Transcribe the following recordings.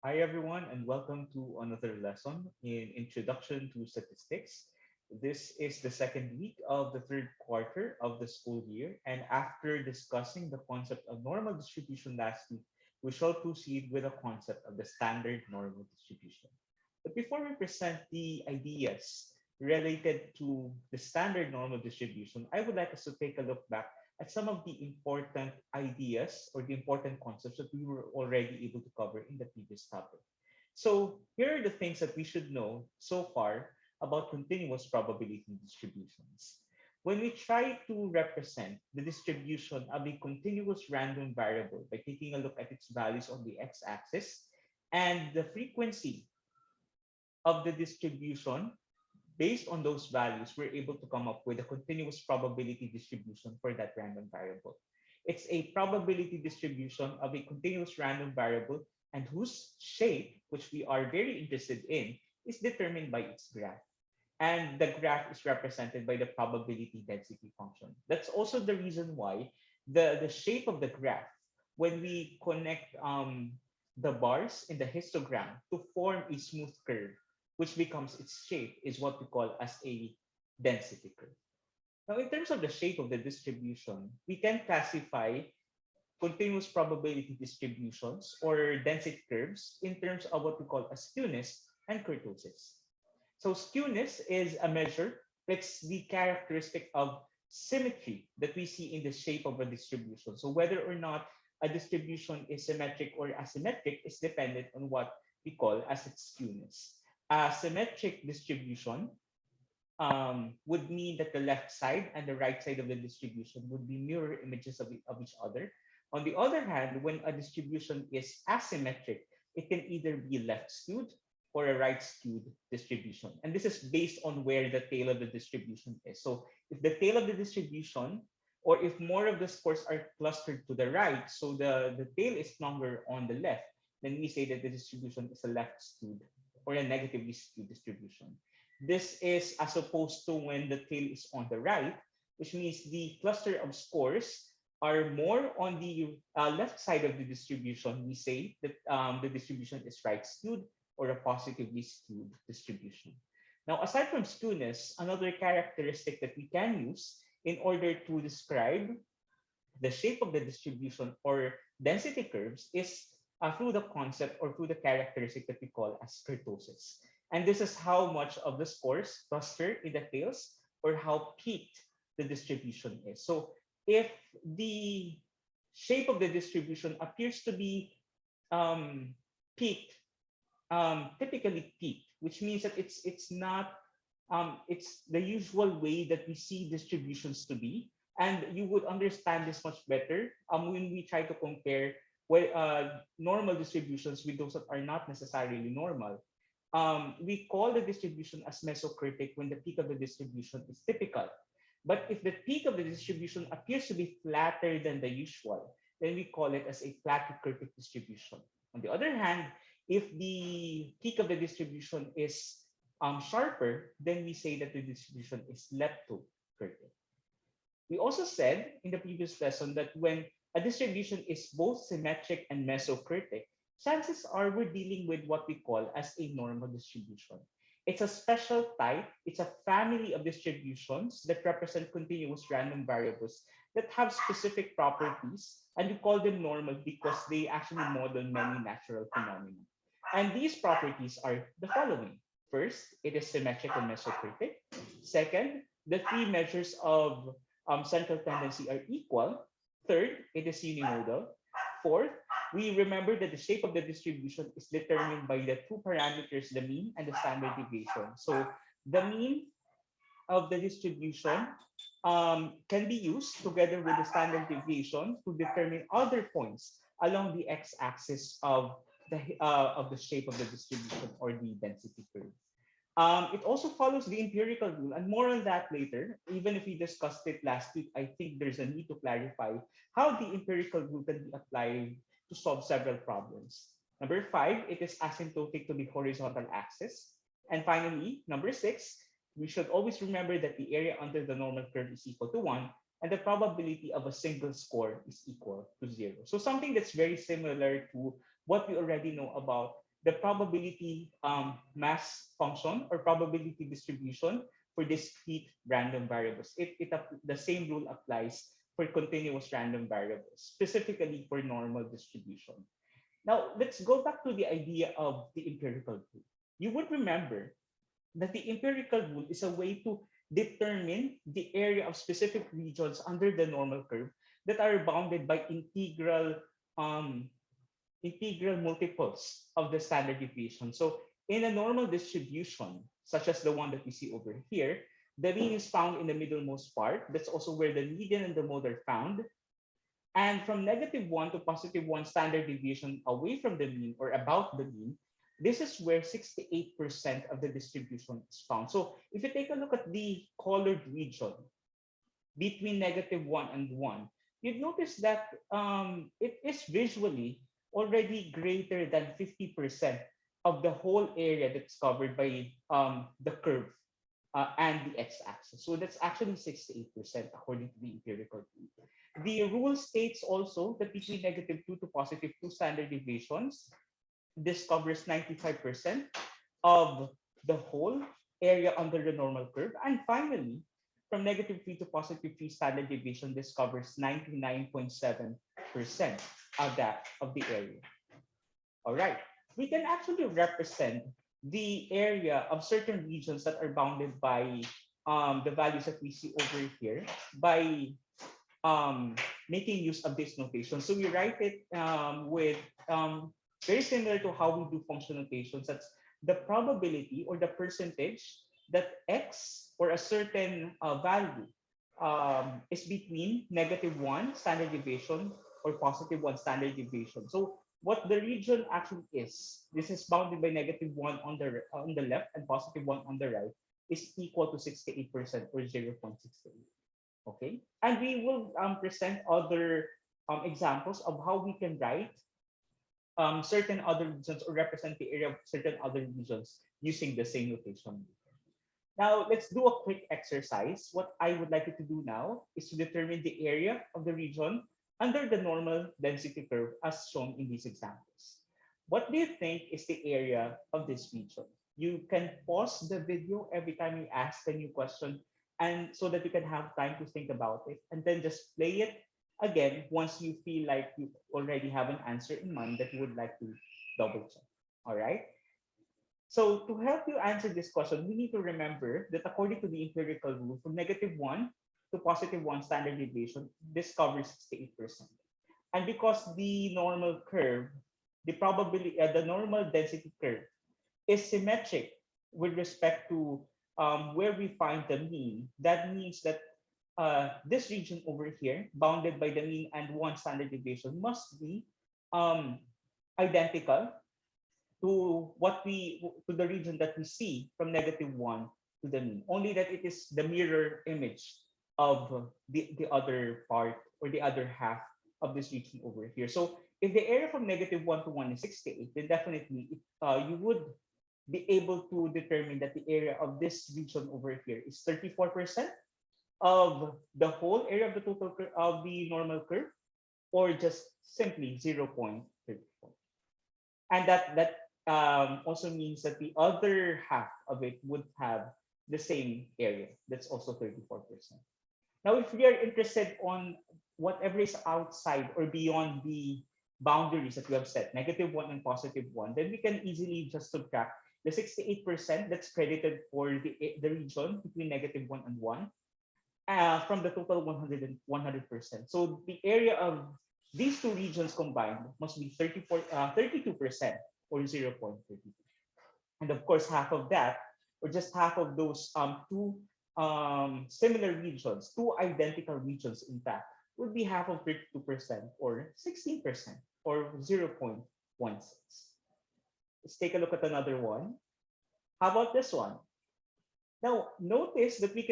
Hi, everyone, and welcome to another lesson in Introduction to Statistics. This is the second week of the third quarter of the school year, and after discussing the concept of normal distribution last week, we shall proceed with the concept of the standard normal distribution. But before we present the ideas related to the standard normal distribution, I would like us to take a look back at some of the important ideas or the important concepts that we were already able to cover in the previous topic. So here are the things that we should know so far about continuous probability distributions. When we try to represent the distribution of a continuous random variable by taking a look at its values on the x-axis and the frequency of the distribution based on those values, we're able to come up with a continuous probability distribution for that random variable. It's a probability distribution of a continuous random variable and whose shape, which we are very interested in, is determined by its graph. And the graph is represented by the probability density function. That's also the reason why the shape of the graph, when we connect the bars in the histogram to form a smooth curve, which becomes its shape, is what we call as a density curve. Now, in terms of the shape of the distribution, we can classify continuous probability distributions or density curves in terms of what we call as skewness and kurtosis. So skewness is a measure. It's the characteristic of symmetry that we see in the shape of a distribution. So whether or not a distribution is symmetric or asymmetric is dependent on what we call as its skewness. A symmetric distribution would mean that the left side and the right side of the distribution would be mirror images of each other. On the other hand, when a distribution is asymmetric, it can either be left skewed or a right skewed distribution. And this is based on where the tail of the distribution is. So if the tail of the distribution, or if more of the scores are clustered to the right, so the tail is longer on the left, then we say that the distribution is a left skewed or a negatively skewed distribution. This is as opposed to when the tail is on the right, which means the cluster of scores are more on the left side of the distribution. We say that the distribution is right skewed or a positively skewed distribution. Now, aside from skewness, another characteristic that we can use in order to describe the shape of the distribution or density curves is through the concept or through the characteristic that we call as kurtosis. And this is how much of the scores cluster in the tails or how peaked the distribution is. So if the shape of the distribution appears to be peaked, typically peaked, which means that it's not it's the usual way that we see distributions to be, and you would understand this much better when we try to compare normal distributions with those that are not necessarily normal. We call the distribution as mesocritic when the peak of the distribution is typical. But if the peak of the distribution appears to be flatter than the usual, then we call it as a platycritic distribution. On the other hand, if the peak of the distribution is sharper, then we say that the distribution is leptocritic. We also said in the previous lesson that when a distribution is both symmetric and mesocritic, chances are we're dealing with what we call as a normal distribution. It's a special type, it's a family of distributions that represent continuous random variables that have specific properties, and we call them normal because they actually model many natural phenomena. And these properties are the following. First, it is symmetric and mesocritic. Second, the three measures of central tendency are equal. Third, it is unimodal. Fourth, we remember that the shape of the distribution is determined by the two parameters, the mean and the standard deviation. So the mean of the distribution can be used together with the standard deviation to determine other points along the x-axis of the shape of the distribution or the density curve. It also follows the empirical rule, and more on that later. Even if we discussed it last week, I think there's a need to clarify how the empirical rule can be applied to solve several problems. Number five, it is asymptotic to the horizontal axis. And finally, number six, we should always remember that the area under the normal curve is equal to 1, and the probability of a single score is equal to 0. So something that's very similar to what we already know about the probability mass function or probability distribution for discrete random variables. The same rule applies for continuous random variables, specifically for normal distribution. Now, let's go back to the idea of the empirical rule. You would remember that the empirical rule is a way to determine the area of specific regions under the normal curve that are bounded by um, integral multiples of the standard deviation. So in a normal distribution, such as the one that we see over here, the mean is found in the middlemost part. That's also where the median and the mode are found. And from -1 to +1 standard deviation away from the mean or about the mean, this is where 68% of the distribution is found. So if you take a look at the colored region between -1 and 1, you'd notice that it is visually already greater than 50% of the whole area that's covered by the curve and the x-axis. So that's actually 68% according to the empirical rule. The rule states also that between -2 to +2 standard deviations, this covers 95% of the whole area under the normal curve. And finally, from -3 to +3 standard deviation, this covers 99.7% of the area. All right. We can actually represent the area of certain regions that are bounded by the values that we see over here by um, making use of this notation. So we write it with very similar to how we do function notations. That's the probability or the percentage that x or a certain value is between -1 standard deviation or +1 standard deviation. So what the region actually is, this is bounded by -1 on the left and +1 on the right, is equal to 68% or 0.68. Okay, and we will present other examples of how we can write certain other regions or represent the area of certain other regions using the same notation. Now, let's do a quick exercise. What I would like you to do now is to determine the area of the region under the normal density curve as shown in these examples. What do you think is the area of this region? You can pause the video every time you ask a new question and so that you can have time to think about it and then just play it again once you feel like you already have an answer in mind that you would like to double check. All right. So to help you answer this question, we need to remember that according to the empirical rule, from -1 to +1 standard deviation, this covers 68%. And because the normal curve, the normal density curve is symmetric with respect to where we find the mean, that means that this region over here, bounded by the mean and 1 standard deviation, must be identical to the region that we see from -1 to the mean. Only that it is the mirror image of the other part or the other half of this region over here. So if the area from -1 to 1 is 68, then definitely you would be able to determine that the area of this region over here is 34% of the whole area of the of the normal curve, or just simply 0.34. And that also means that the other half of it would have the same area. That's also 34%. Now, if we are interested on whatever is outside or beyond the boundaries that we have set, -1 and +1, then we can easily just subtract the 68% that's credited for the region between -1 and 1 from the total 100%. So the area of these two regions combined must be 32% or 0.32. And of course, half of that, or just half of those two similar regions, two identical regions in fact, would be half of 32% or 16% or 0.16. Let's take a look at another one. How about this one? Now, notice that we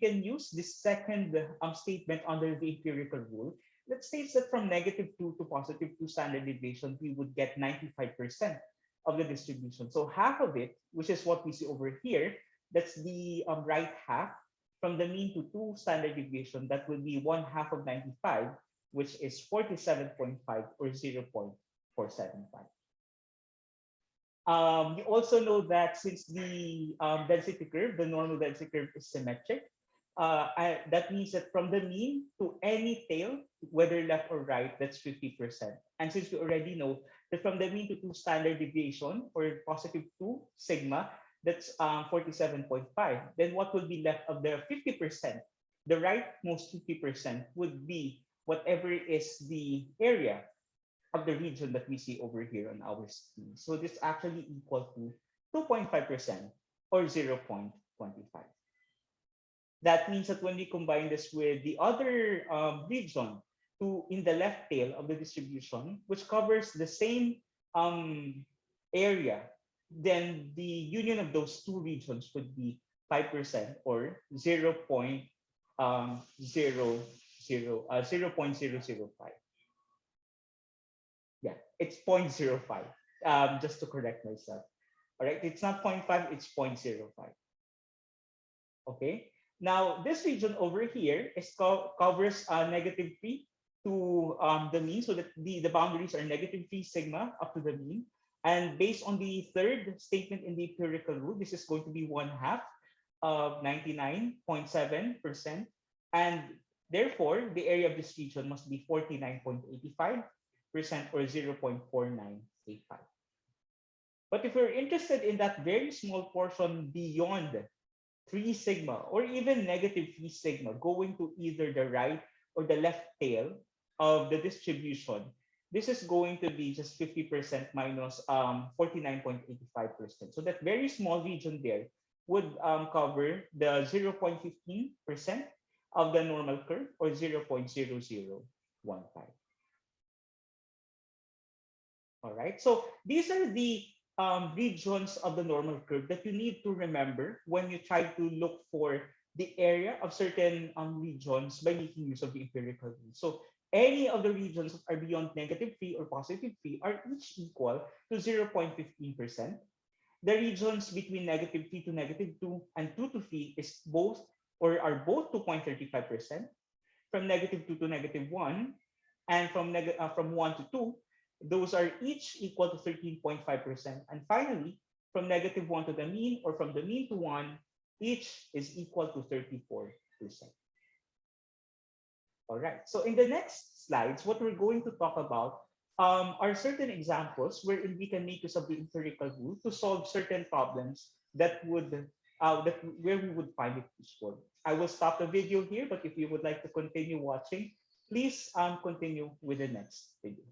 can use this second statement under the empirical rule that states that from -2 to +2 standard deviation, we would get 95% of the distribution. So half of it, which is what we see over here, that's the right half from the mean to 2 standard deviation, that will be 1/2 of 95, which is 47.5 or 0.475. You also know that since the density curve, the normal density curve is symmetric, that means that from the mean to any tail, whether left or right, that's 50%. And since we already know that from the mean to two standard deviation, or positive 2 sigma, that's 47.5, then what would be left of the 50%? The rightmost 50% would be whatever is the area of the region that we see over here on our screen. So this actually equal to 2.5% or 0.25. That means that when we combine this with the other region to in the left tail of the distribution, which covers the same area, then the union of those two regions would be 5% or 0.005. Yeah, it's 0.05. Just to correct myself. All right, it's not 0.5, it's 0.05. Okay. Now, this region over here covers -3 to the mean, so that the boundaries are -3 sigma up to the mean. And based on the third statement in the empirical rule, this is going to be 1/2 of 99.7%. And therefore, the area of this region must be 49.85% or 0.4985. But if we're interested in that very small portion beyond 3 sigma or even -3 sigma going to either the right or the left tail of the distribution, this is going to be just 50% minus 49.85%. So that very small region there would cover the 0.15% of the normal curve or 0.0015. All right. So these are the regions of the normal curve that you need to remember when you try to look for the area of certain regions by making use of the empirical rule. So any of the regions that are beyond -3 or +3 are each equal to 0.15%. The regions between -3 to -2 and 2 to 3 is both or are both 2.35%. From -2 to -1 and from 1 to 2, those are each equal to 13.5%. And finally, from -1 to the mean or from the mean to 1, each is equal to 34%. All right. So in the next slides, what we're going to talk about are certain examples wherein we can make use of the empirical rule to solve certain problems that where we would find it useful. I will stop the video here, but if you would like to continue watching, please continue with the next video.